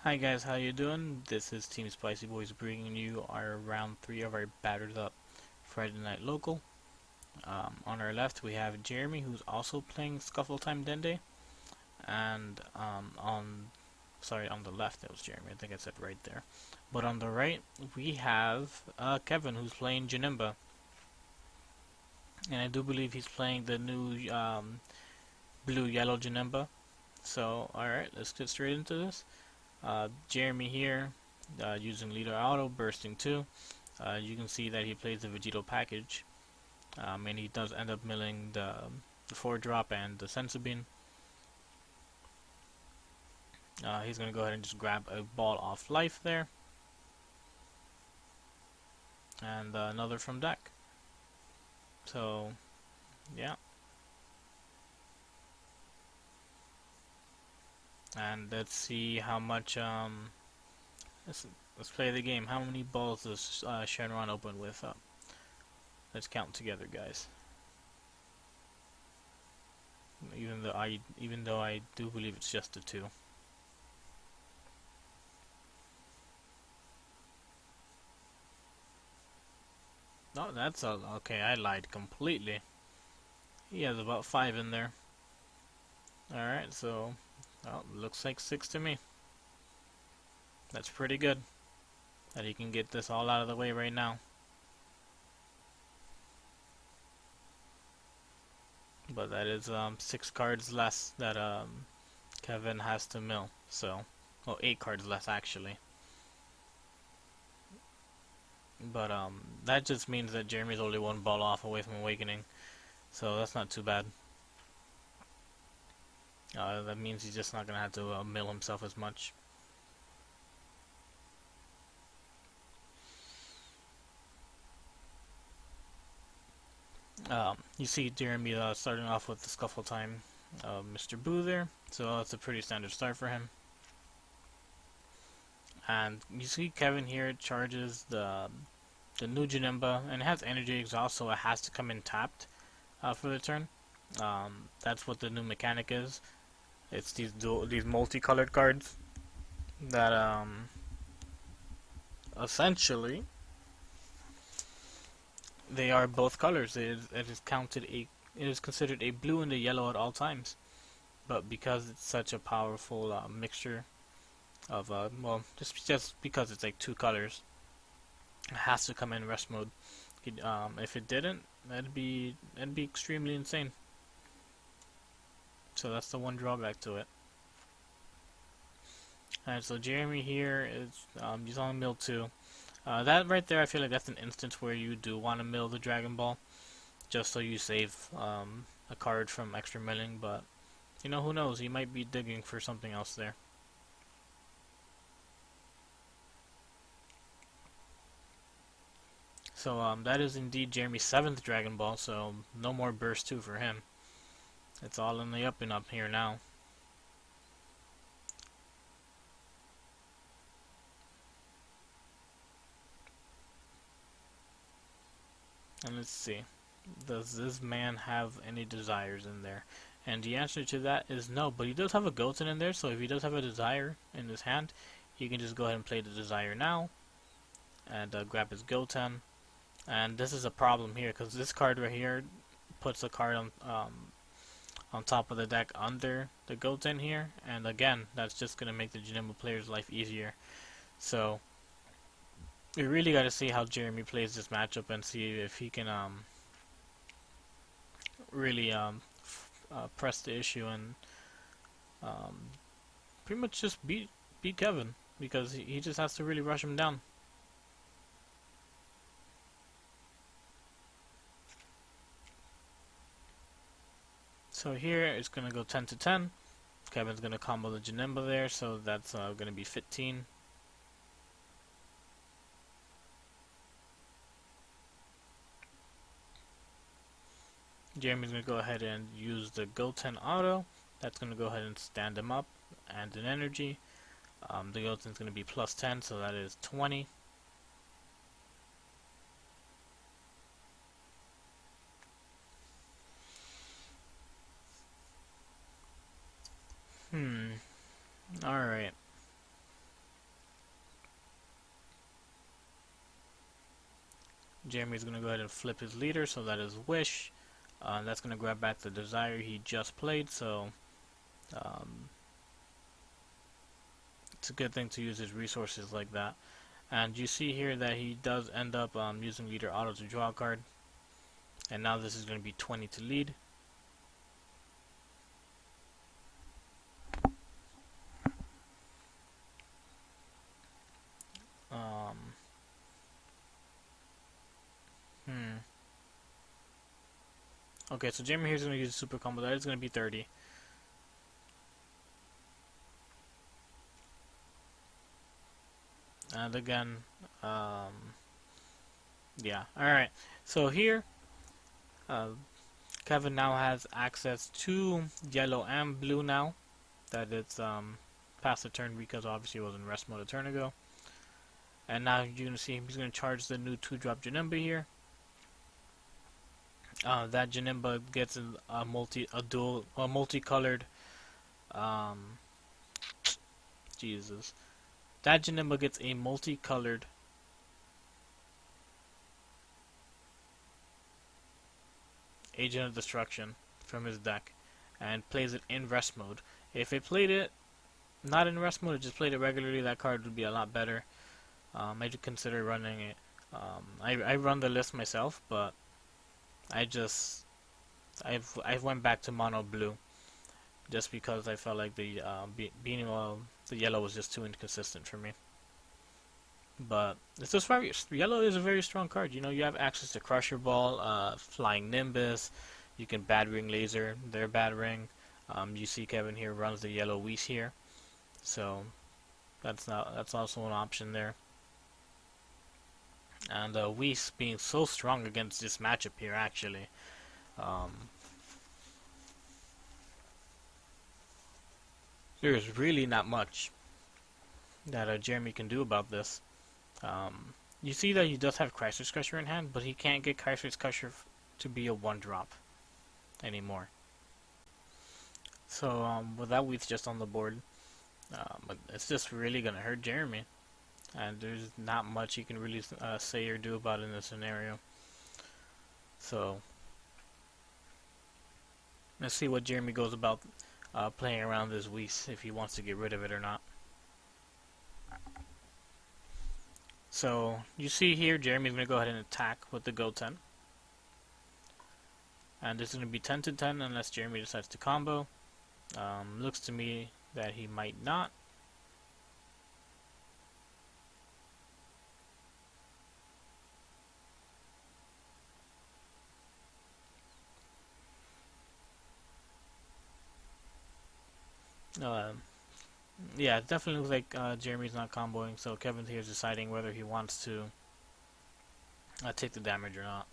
Hi guys, how you doing? This is Team Spicy Boys bringing you our round 3 of our Battered Up Friday Night Local. On our left we have Jeremy, who's also playing Scuffle Time Dende, and on the left it was Jeremy. I think I said right there. But on the right we have Kevin, who's playing Janemba, and I do believe he's playing the new blue-yellow Janemba. So alright, let's get straight into this. Jeremy here, using leader auto, bursting 2. You can see that he plays the Vegito package, and he does end up milling the 4-drop and the Sensobean. He's going to go ahead and just grab a ball off life there, and another from deck. So, yeah. And let's see how much, let's play the game. How many balls does Shenron open with? Let's count together, guys. Even though I do believe it's just a 2. No, that's okay. I lied completely. He has about 5 in there. Alright, so looks like 6 to me. That's pretty good. That he can get this all out of the way right now. But that is 6 cards less that Kevin has to mill. So, well, 8 cards less actually. But that just means that Jeremy's only 1 ball off away from awakening. So that's not too bad. That means he's just not gonna have to mill himself as much. You see Jeremy starting off with the Scuffle Time, Mr. Boo there, so that's a pretty standard start for him. And you see Kevin here charges the new Janemba, and it has energy exhaust, so it has to come in tapped for the turn. That's what the new mechanic is. It's these multicolored cards that essentially they are both colors. It is considered a blue and a yellow at all times. But because it's such a powerful mixture of well, just because it's like 2 colors, it has to come in rest mode. If it didn't, that'd be extremely insane. So that's the one drawback to it. Alright, so Jeremy here is he's on mill 2. That right there, I feel like that's an instance where you do want to mill the Dragon Ball, just so you save a card from extra milling. But you know, who knows? He might be digging for something else there. So that is indeed Jeremy's 7th Dragon Ball. So no more burst 2 for him. It's all in the up and up here now. And let's see. Does this man have any desires in there? And the answer to that is no, but he does have a Goten in there, so if he does have a desire in his hand, he can just go ahead and play the desire now, and grab his Goten. And this is a problem here, because this card right here puts a card on top of the deck under the Goten here, and again, that's just going to make the Janemba player's life easier. So, we really got to see how Jeremy plays this matchup and see if he can really press the issue and pretty much just beat Kevin, because he just has to really rush him down. So here it's gonna go 10 to 10. Kevin's gonna combo the Janemba there, so that's gonna be 15. Jeremy's going to go ahead and use the Goten auto. That's going to go ahead and stand him up and an energy. The Goten's going to be plus 10, so that is 20. Alright. Jeremy's going to go ahead and flip his leader, so that is Wish. That's going to grab back the Desire he just played, so um, it's a good thing to use his resources like that. And you see here that he does end up using leader auto to draw a card. And now this is going to be 20 to lead. Um, hmm. Okay, so Jeremy here is going to use a super combo. That is going to be 30. And again, yeah. Alright, so here, uh, Kevin now has access to yellow and blue now that it's past the turn because obviously it was in rest mode a turn ago. And now you're gonna see he's gonna charge the new 2-drop Janemba here. That Janemba gets a multicolored. Um, Jesus, that Janemba gets a multicolored Agent of Destruction from his deck, and plays it in rest mode. If it played it not in rest mode, just played it regularly, that card would be a lot better. I'd consider running it. I run the list myself, but I've went back to mono blue just because I felt like the the yellow was just too inconsistent for me. But it's just very yellow is a very strong card. You know, you have access to Crusher Ball, Flying Nimbus. You can Battering Laser their Battering. You see Kevin here runs the yellow Whis here, so that's also an option there. And Whis being so strong against this matchup here, actually. There's really not much that Jeremy can do about this. You see that he does have Crisis Crusher in hand, but he can't get Crisis Crusher to be a 1-drop anymore. So with that Whis just on the board, but it's just really gonna hurt Jeremy, and there's not much he can really say or do about it in this scenario. So let's see what Jeremy goes about playing around this Whis, if he wants to get rid of it or not. So you see here, Jeremy's going to go ahead and attack with the Go 10. And this is going to be 10 to 10 unless Jeremy decides to combo. Looks to me that he might not. Yeah, it definitely looks like Jeremy's not comboing, so Kevin here is deciding whether he wants to take the damage or not.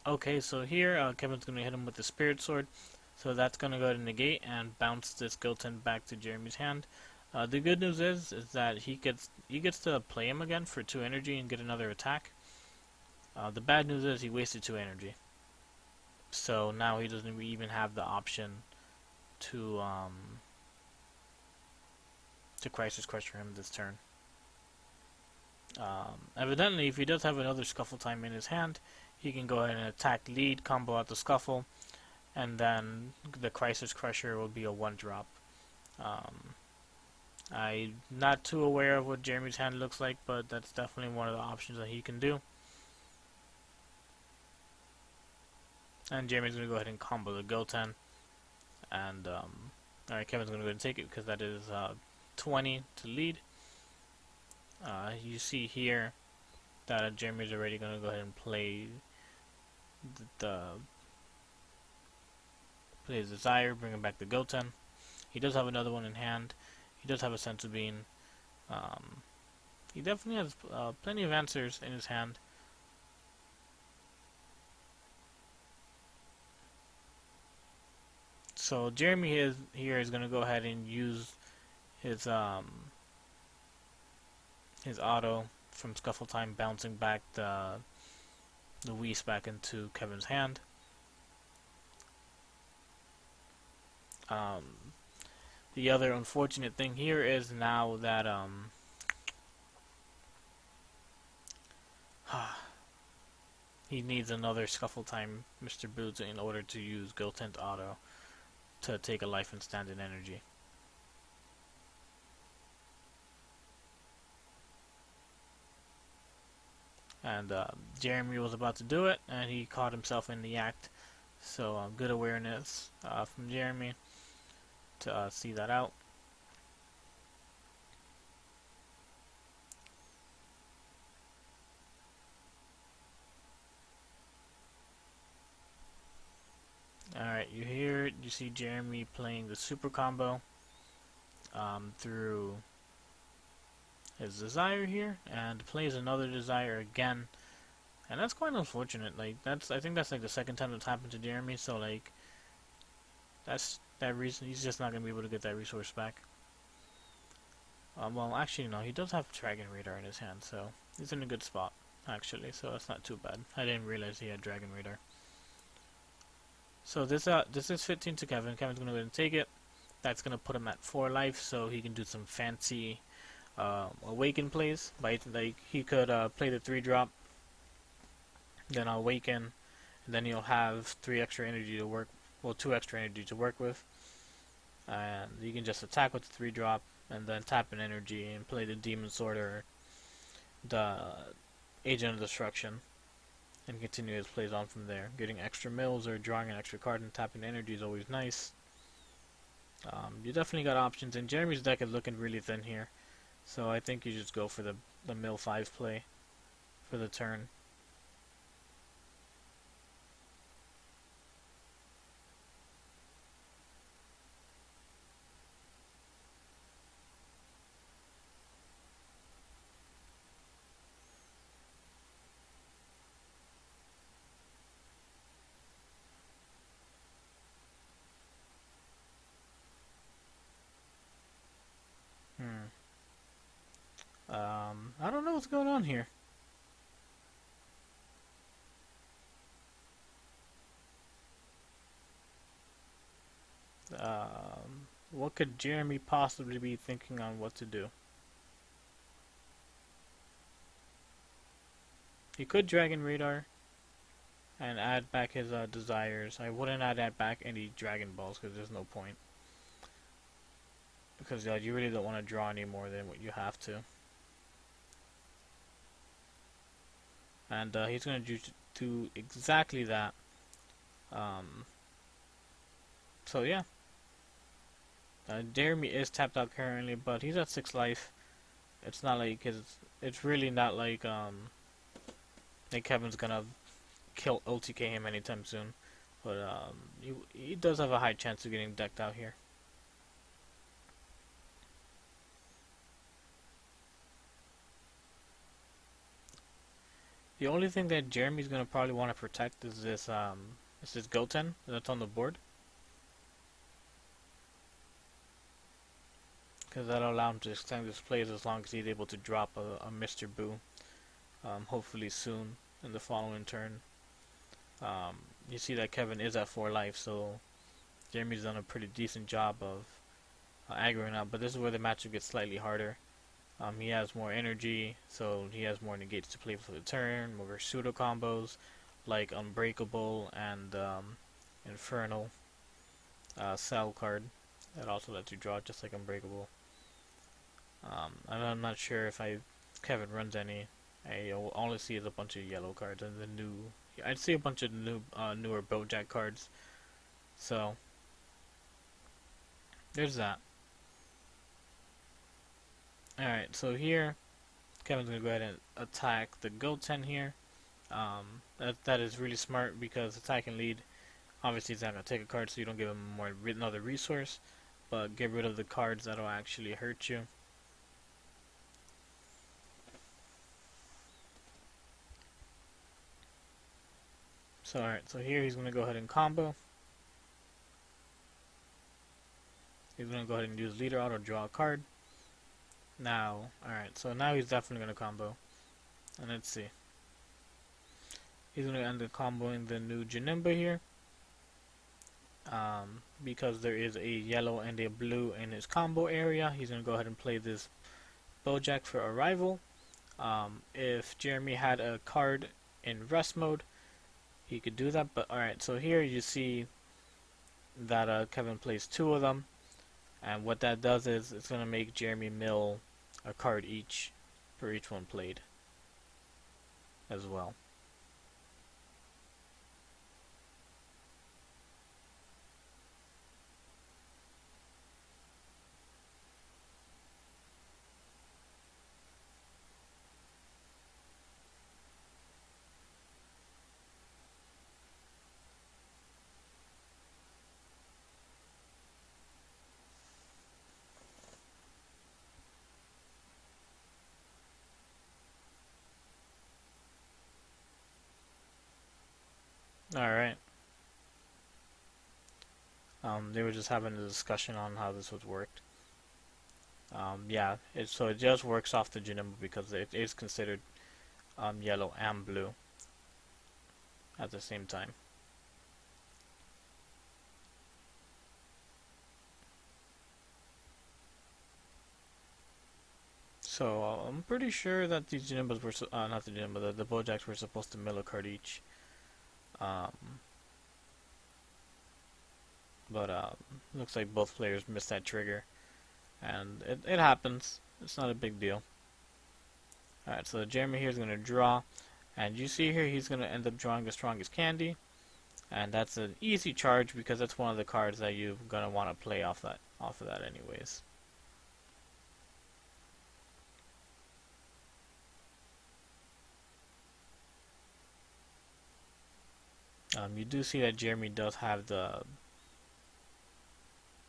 Okay, so here Kevin's going to hit him with the Spirit Sword, so that's going to go to negate and bounce this Goten back to Jeremy's hand. The good news is that he gets to play him again for 2 energy and get another attack. The bad news is he wasted 2 energy, so now he doesn't even have the option to Crisis Crusher him this turn. Evidently, if he does have another Scuffle time in his hand, he can go ahead and attack lead, combo out the Scuffle, and then the Crisis Crusher will be a 1-drop. I'm not too aware of what Jeremy's hand looks like, but that's definitely one of the options that he can do. And Jeremy's going to go ahead and combo the Goten. And, alright, Kevin's going to go ahead and take it because that is 20 to lead. You see here that Jeremy's already going to go ahead and play play his Desire, bringing back the Goten. He does have another one in hand. He does have a Senzu Bean. He definitely has plenty of answers in his hand. So Jeremy here is going to go ahead and use his auto from Scuffle Time, bouncing back the Luis back into Kevin's hand. Um, the other unfortunate thing here is now that he needs another Scuffle time Mr. Boots in order to use Goten's auto to take a life and stand in energy. And Jeremy was about to do it, and he caught himself in the act. So good awareness from Jeremy to see that out. Alright, you see Jeremy playing the super combo through his desire here, and plays another desire again. And that's quite unfortunate. Like I think that's like the second time that's happened to Jeremy, so like that's that reason he's just not gonna be able to get that resource back. Well, actually, no, he does have Dragon Radar in his hand, so he's in a good spot, actually, so that's not too bad. I didn't realize he had Dragon Radar. So this is 15 to Kevin. Kevin's going to go ahead and take it. That's going to put him at 4 life, so he can do some fancy awaken plays. Like he could play the 3-drop, then awaken, and then he'll have 3 extra energy to work, well, 2 extra energy to work with. And you can just attack with the 3-drop, and then tap an energy and play the Demon Sword or the Agent of Destruction, and continue his plays on from there. Getting extra mills or drawing an extra card and tapping energy is always nice. You definitely got options, and Jeremy's deck is looking really thin here, so I think you just go for the mill 5 play for the turn. I don't know what's going on here. What could Jeremy possibly be thinking on what to do? He could Dragon Radar and add back his desires. I wouldn't add back any Dragon Balls because there's no point. Because you really don't want to draw any more than what you have to. And he's going to do exactly that. So yeah. Jeremy is tapped out currently, but he's at 6 life. It's not like it's really not like Kevin's gonna kill OTK him anytime soon. But he does have a high chance of getting decked out here. The only thing that Jeremy's gonna probably want to protect is this Goten that's on the board, because that'll allow him to extend his plays as long as he's able to drop a Mr. Boo, hopefully soon in the following turn. You see that Kevin is at 4 life, so Jeremy's done a pretty decent job of aggroing out, but this is where the matchup gets slightly harder. He has more energy, so he has more negates to play for the turn, more pseudo combos like Unbreakable and Infernal Cell card that also lets you draw just like Unbreakable. I'm not sure if Kevin runs any. I only see a bunch of yellow cards and the new. I'd see a bunch of newer Bojack cards. So there's that. Alright, so here Kevin's gonna go ahead and attack the Goten here. That is really smart because attack and lead. Obviously, he's not gonna take a card, so you don't give him another resource, but get rid of the cards that'll actually hurt you. So alright, so here he's gonna go ahead and combo. He's gonna go ahead and use leader auto, draw a card. Now, alright, so now he's definitely gonna combo. And let's see. He's going to end up comboing the new Janemba here. Because there is a yellow and a blue in his combo area, he's going to go ahead and play this Bojack for Arrival. If Jeremy had a card in rest mode, he could do that. But alright, so here you see that Kevin plays two of them. And what that does is it's going to make Jeremy mill a card each for each one played as well. Alright. They were just having a discussion on how this would work. Yeah, so it just works off the Janemba because it is considered yellow and blue at the same time. So I'm pretty sure that these Janembas were not the Janemba, the Bojacks were supposed to mill a card each. Um, but looks like both players missed that trigger, and it happens. It's not a big deal. Alright, so Jeremy here is going to draw, and you see here he's going to end up drawing the strongest candy, and that's an easy charge because that's one of the cards that you're going to want to play off of that anyways. You do see that Jeremy does have the.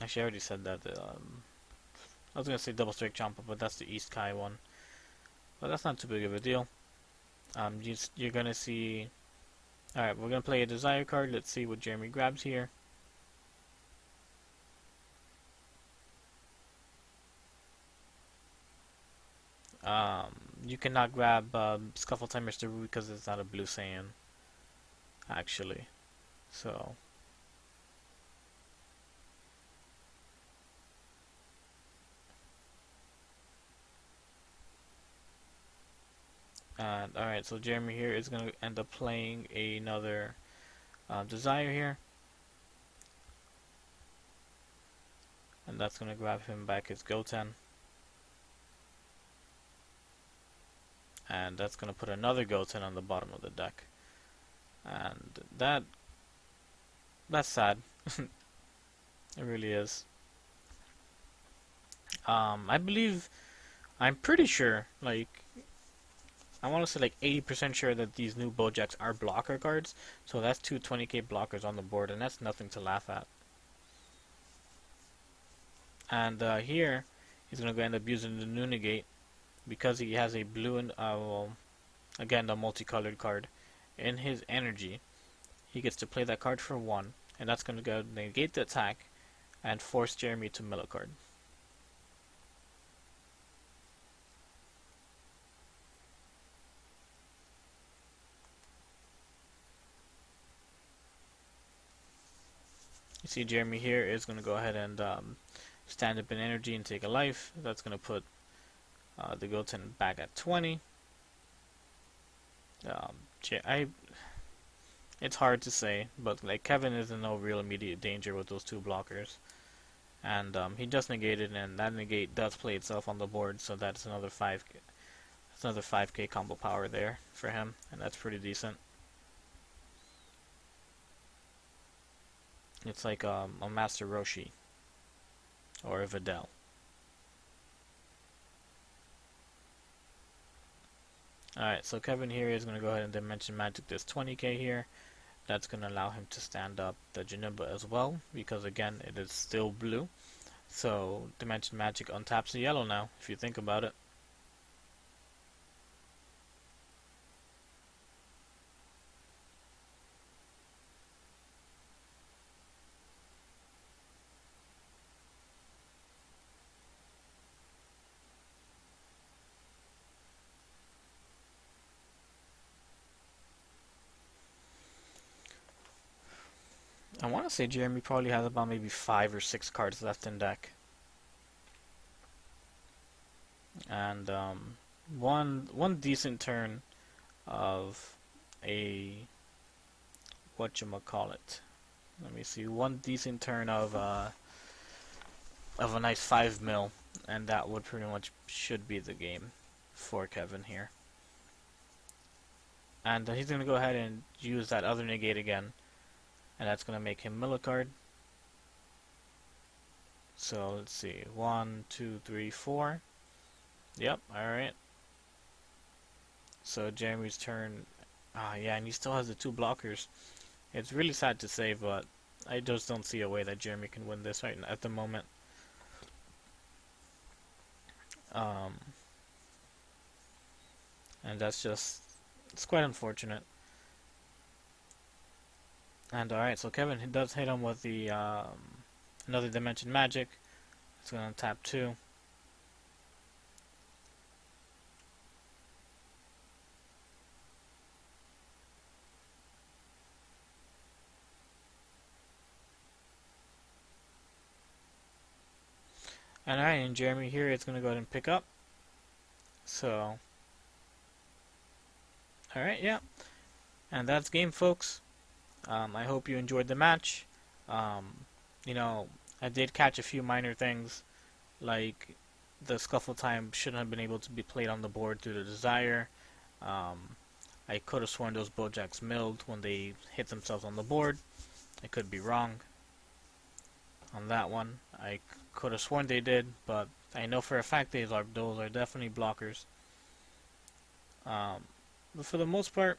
Actually, I already said that. I was gonna say double strike Champa, but that's the East Kai one. But that's not too big of a deal. You're gonna see. All right, we're gonna play a desire card. Let's see what Jeremy grabs here. You cannot grab Scuffle Time Mr. Wu because it's not a blue Saiyan, actually. So. Alright, so Jeremy here is going to end up playing another Desire here. And that's going to grab him back his Goten. And that's going to put another Goten on the bottom of the deck. And that's sad. It really is. I believe, I'm pretty sure, like, I want to say like 80% sure that these new Bojacks are blocker cards. So that's two 20k blockers on the board, and that's nothing to laugh at. And here, he's going to end up using the new negate because he has a blue and, well, again, the multicolored card in his energy. He gets to play that card for 1, and that's going to go negate the attack and force Jeremy to mill a card. You see Jeremy here is going to go ahead and stand up in energy and take a life. That's going to put the Goten back at 20. It's hard to say, but like Kevin is in no real immediate danger with those two blockers. And he just negated, and that negate does play itself on the board, so that's another 5k. That's another 5k combo power there for him, and that's pretty decent. It's like a Master Roshi or a Videl. Alright, so Kevin here is going to go ahead and Dimension Magic this 20k here. That's going to allow him to stand up the Janemba as well, because again, it is still blue. So Dimension Magic untaps the yellow now, if you think about it. I want to say Jeremy probably has about maybe 5 or 6 cards left in deck. And one decent turn of a whatchamacallit. Let me see. One decent turn of a nice 5 mil, and that would pretty much should be the game for Kevin here. And he's gonna go ahead and use that other negate again, and that's gonna make him mill a card. So let's see, 1, 2, 3, 4. Yep, alright. So Jeremy's turn. Yeah, and he still has the 2 blockers. It's really sad to say, but I just don't see a way that Jeremy can win this right at the moment. And that's just, it's quite unfortunate. And alright, so Kevin does hit him with the another dimension magic. It's gonna tap 2. And alright, and Jeremy here is gonna go ahead and pick up. So alright, yeah. And that's game, folks. I hope you enjoyed the match. You know, I did catch a few minor things, like the Scuffle time shouldn't have been able to be played on the board through the Desire. I could have sworn those Bojacks milled when they hit themselves on the board. I could be wrong on that one. I could have sworn they did, but I know for a fact those are definitely blockers. But for the most part,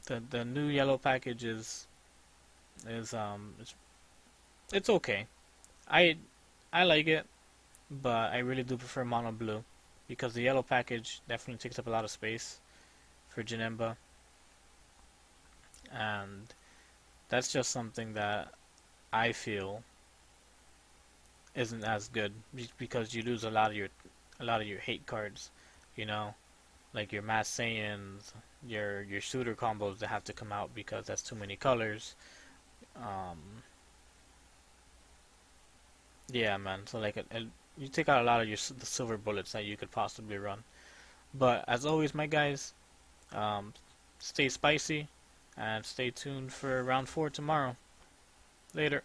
the new yellow package is it's okay. I like it, but I really do prefer mono blue because the yellow package definitely takes up a lot of space for Janemba, and that's just something that I feel isn't as good because you lose a lot of your hate cards, you know, like your Mass Saiyans, your shooter combos that have to come out because that's too many colors. Um, yeah, man. So like, you take out a lot of the silver bullets that you could possibly run. But as always, my guys, um, stay spicy and stay tuned for round 4 tomorrow. Later.